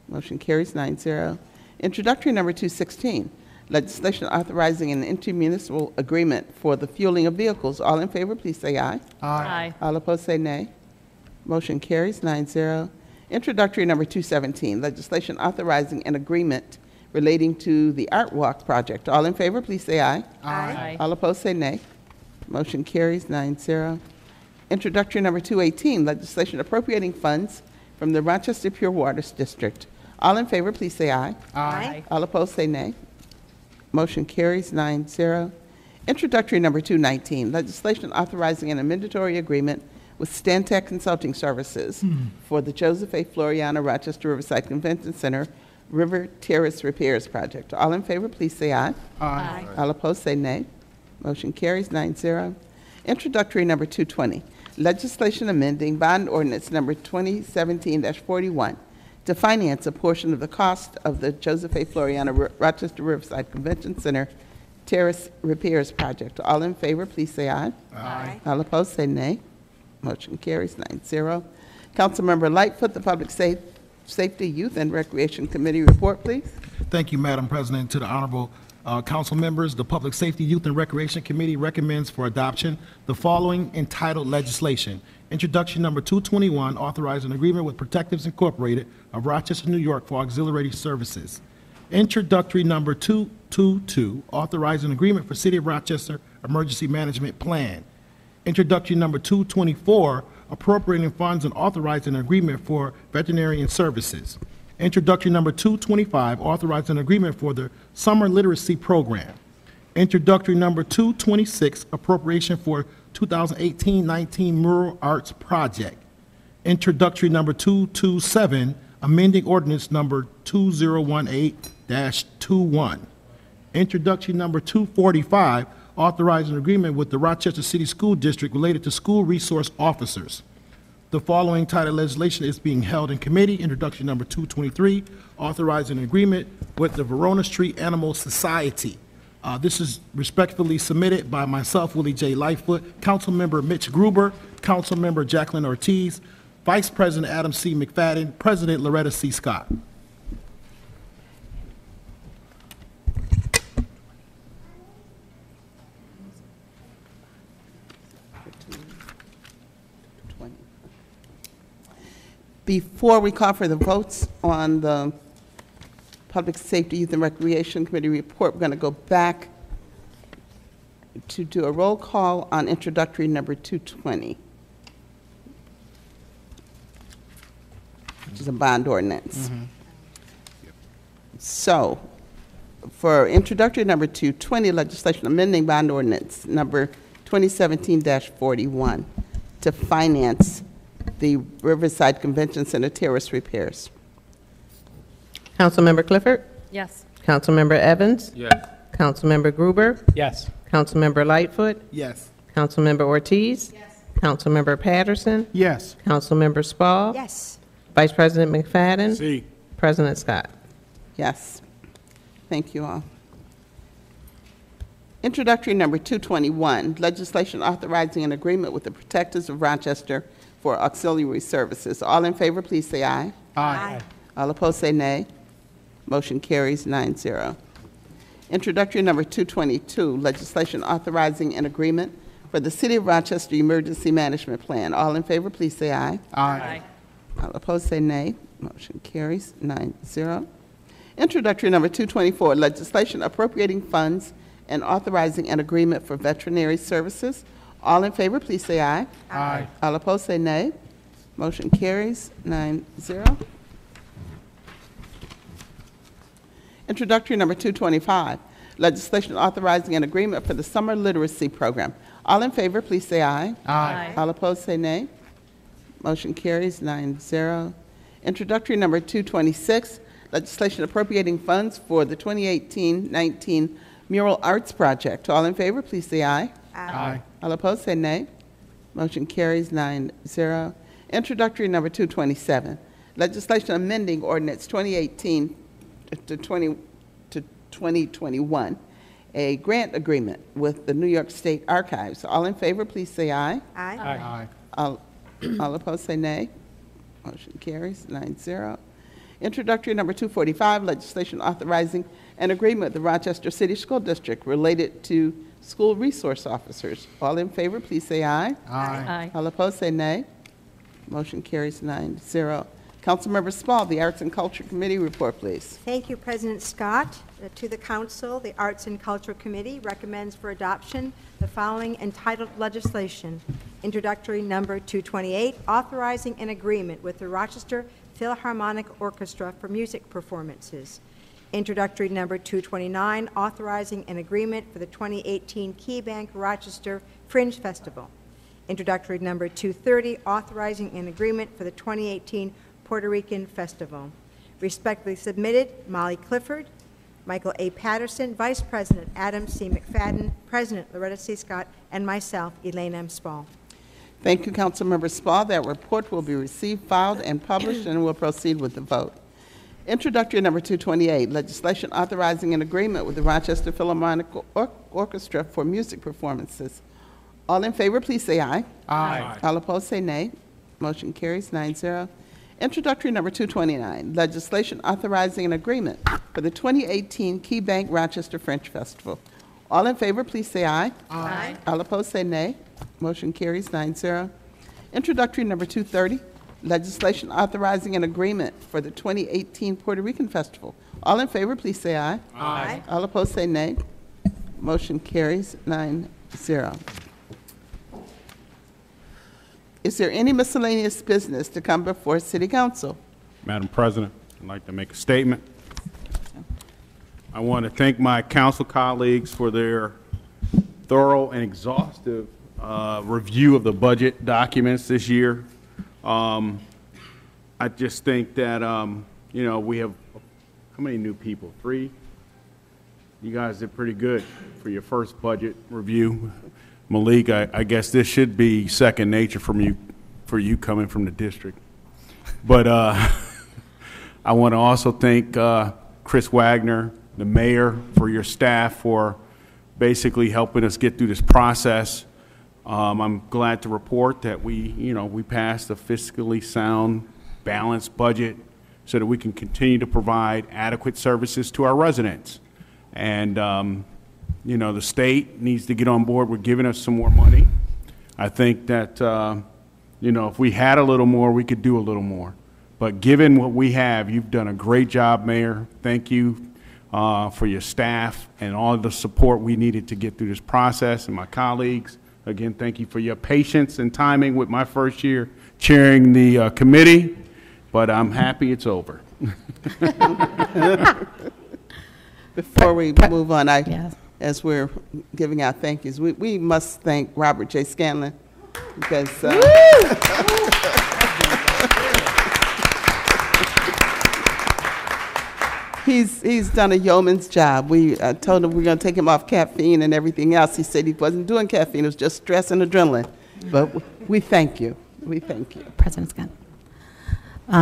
Motion carries 9-0. Introductory number 216, legislation authorizing an intermunicipal agreement for the fueling of vehicles. All in favor, please say aye.
Aye.
All opposed, say nay. Motion carries 9-0. Introductory number 217, legislation authorizing an agreement relating to the Art Walk project. All in favor, please say aye.
Aye.
All opposed, say nay. Motion carries 9-0. Introductory number 218, legislation appropriating funds from the Rochester Pure Waters District. All in favor, please say aye.
Aye.
All opposed, say nay. Motion carries 9-0. Introductory number 219, legislation authorizing an amendatory agreement with Stantec Consulting Services for the Joseph A. Floriano Rochester Riverside Convention Center River Terrace Repairs Project. All in favor, please say aye.
Aye.
All opposed, say nay. Motion carries 9-0. Introductory number 220, legislation amending bond ordinance number 2017-41 to finance a portion of the cost of the Joseph A. Floriano Rochester Riverside Convention Center Terrace Repairs Project. All in favor, please say aye.
Aye.
All opposed, say nay. Motion carries 9-0. Councilmember Lightfoot, the Public Safety, Youth, and Recreation Committee report, please.
Thank you, Madam President. To the honorable council members, the Public Safety, Youth, and Recreation Committee recommends for adoption the following entitled legislation. Introduction number 221, authorizing an agreement with Protectives Incorporated of Rochester, New York for auxiliary services. Introductory number 222, authorizing an agreement for City of Rochester Emergency Management Plan. Introductory number 224, appropriating funds and authorizing an agreement for veterinarian services. Introductory number 225, authorizing an agreement for the Summer Literacy Program. Introductory number 226, appropriation for 2018-19 Mural Arts Project. Introductory number 227, amending ordinance number 2018-21. Introductory number 245, authorizing an agreement with the Rochester City School District related to school resource officers. The following title legislation is being held in committee. Introduction number 223, authorizing an agreement with the Verona Street Animal Society. This is respectfully submitted by myself, Willie J. Lightfoot, Councilmember Mitch Gruber, Councilmember Jacqueline Ortiz, Vice President Adam C. McFadden, President Loretta C. Scott.
Before we call for the votes on the Public Safety, Youth, and Recreation Committee report, we're going to go back to do a roll call on introductory number 220, which is a bond ordinance. So, for introductory number 220, legislation amending bond ordinance number 2017-41 to finance the Riverside Convention Center terrace repairs.
Councilmember Clifford?
Yes.
Councilmember Evans?
Yes.
Councilmember Gruber?
Yes.
Councilmember Lightfoot?
Yes.
Councilmember Ortiz? Yes. Councilmember Patterson?
Yes.
Councilmember Spall?
Yes.
Vice President McFadden?
C.
President Scott.
Yes. Thank you all. Introductory number 221, legislation authorizing an agreement with the Protectors of Rochester for auxiliary services. All in favor, please say aye.
Aye.
All opposed, say nay. Motion carries 9-0. Introductory number 222, legislation authorizing an agreement for the City of Rochester Emergency Management Plan. All in favor, please say aye.
Aye.
All opposed, say nay. Motion carries 9-0. Introductory number 224, legislation appropriating funds and authorizing an agreement for veterinary services. All in favor, please say aye.
Aye.
All opposed, say nay. Motion carries 9-0. Introductory number 225, legislation authorizing an agreement for the Summer Literacy Program. All in favor, please say aye.
Aye.
All opposed, say nay. Motion carries 9-0. Introductory number 226, legislation appropriating funds for the 2018-19 Mural Arts Project. All in favor, please say aye.
Aye.
All opposed, say nay. Motion carries 9-0. Introductory number 227, legislation amending ordinance 2018 to 2021, a grant agreement with the New York State Archives. All in favor, please say aye.
Aye.
Aye.
All opposed, say nay. Motion carries 9-0. Introductory number 245, legislation authorizing an agreement with the Rochester City School District related to school resource officers. All in favor, please say aye.
Aye.
All opposed, say nay. Motion carries 9-0. Councilmember Spall, the Arts and Culture Committee report, please.
Thank you, President Scott. To the Council, the Arts and Culture Committee recommends for adoption the following entitled legislation. Introductory number 228, authorizing an agreement with the Rochester Philharmonic Orchestra for music performances. Introductory number 229, authorizing an agreement for the 2018 Key Bank Rochester Fringe Festival. Introductory number 230, authorizing an agreement for the 2018 Puerto Rican Festival. Respectfully submitted, Molly Clifford, Michael A. Patterson, Vice President Adam C. McFadden, President Loretta C. Scott, and myself, Elaine M. Spall.
Thank you, Councilmember Spall. That report will be received, filed, and published, and we'll proceed with the vote. Introductory number 228, legislation authorizing an agreement with the Rochester Philharmonic Orchestra for music performances. All in favor, please say aye.
Aye.
All opposed, say nay. Motion carries 9-0. Introductory number 229, legislation authorizing an agreement for the 2018 Key Bank Rochester French Festival. All in favor, please say aye.
Aye.
All opposed, say nay. Motion carries 9-0. Introductory number 230, legislation authorizing an agreement for the 2018 Puerto Rican Festival. All in favor, please say aye.
Aye.
All opposed, say nay. Motion carries 9-0. Is there any miscellaneous business to come before City Council?
Madam President, I'd like to make a statement. I want to thank my council colleagues for their thorough and exhaustive review of the budget documents this year. I just think that, you know, we have, how many new people? 3? You guys did pretty good for your first budget review. Malik, I guess this should be second nature for you coming from the district. But I want to also thank Chris Wagner, the mayor, for your staff for basically helping us get through this process. I'm glad to report that we passed a fiscally sound, balanced budget so that we can continue to provide adequate services to our residents. And the state needs to get on board with giving us some more money. I think that, if we had a little more, we could do a little more. But given what we have, you've done a great job, Mayor. Thank you for your staff and all the support we needed to get through this process. And my colleagues, again, thank you for your patience and timing with my first year chairing the committee. But I'm happy it's over.
Before we move on, as we're giving out thank yous, we must thank Robert J. Scanlon because he's done a yeoman's job. We told him we're going to take him off caffeine and everything else. He said he wasn't doing caffeine; it was just stress and adrenaline. But we thank you. We thank you,
President Scott.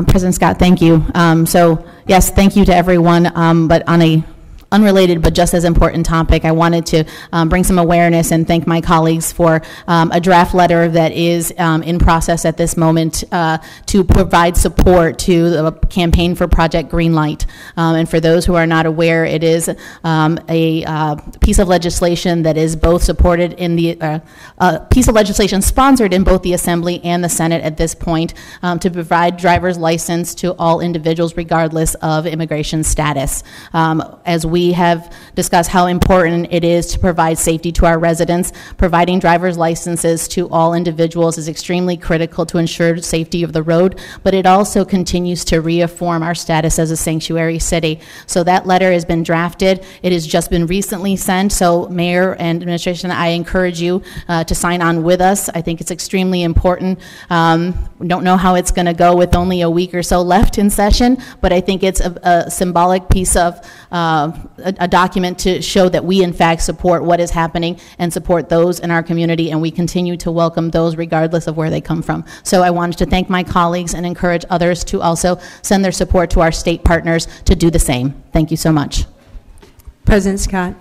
President Scott, thank you. So yes, thank you to everyone. But on a unrelated but just as important topic, I wanted to bring some awareness and thank my colleagues for a draft letter that is in process at this moment to provide support to the campaign for Project Greenlight. And for those who are not aware, it is a piece of legislation that is both supported in the piece of legislation sponsored in both the Assembly and the Senate at this point to provide driver's license to all individuals regardless of immigration status. As we have discussed how important it is to provide safety to our residents, providing driver's licenses to all individuals is extremely critical to ensure safety of the road, but it also continues to reaffirm our status as a sanctuary city. So that letter has been drafted. It has just been recently sent, so Mayor and Administration, I encourage you to sign on with us. I think it's extremely important. We don't know how it's going to go with only a week or so left in session, but I think it's a symbolic piece of a document to show that we in fact support what is happening and support those in our community, and we continue to welcome those regardless of where they come from. So I wanted to thank my colleagues and encourage others to also send their support to our state partners to do the same. Thank you so much.
President Scott,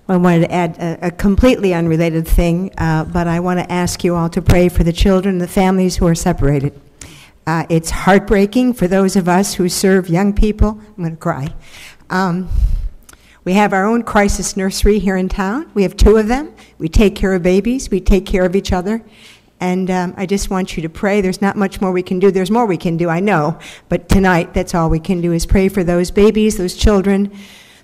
I wanted to add a completely unrelated thing, but I want to ask you all to pray for the children and the families who are separated. It's heartbreaking for those of us who serve young people. I'm going to cry. We have our own crisis nursery here in town. We have 2 of them. We take care of babies. We take care of each other. And I just want you to pray. There's not much more we can do. There's more we can do, I know. But tonight, that's all we can do is pray for those babies, those children,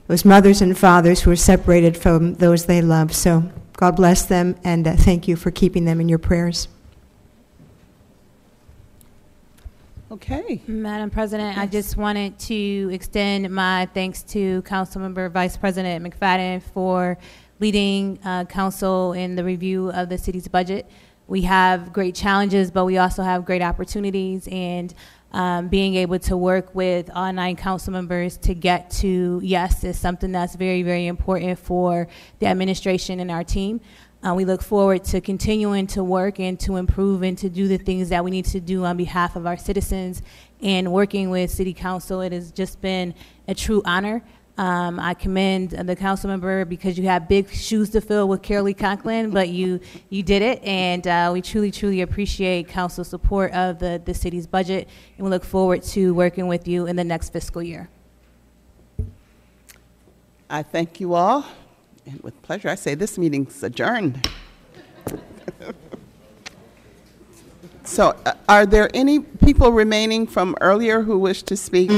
those mothers and fathers who are separated from those they love. So God bless them, and thank you for keeping them in your prayers.
Okay.
Madam President, I just wanted to extend my thanks to Councilmember Vice President McFadden for leading council in the review of the city's budget. We have great challenges, but we also have great opportunities, and being able to work with all 9 council members to get to yes is something that's very, very important for the administration and our team. We look forward to continuing to work and to improve and to do the things that we need to do on behalf of our citizens. And working with City Council, it has just been a true honor. I commend the council member because you have big shoes to fill with Carolee Conklin, but you did it, and we truly appreciate council support of the city's budget, and we look forward to working with you in the next fiscal year.
I thank you all, and with pleasure, I say this meeting's adjourned. So, are there any people remaining from earlier who wish to speak?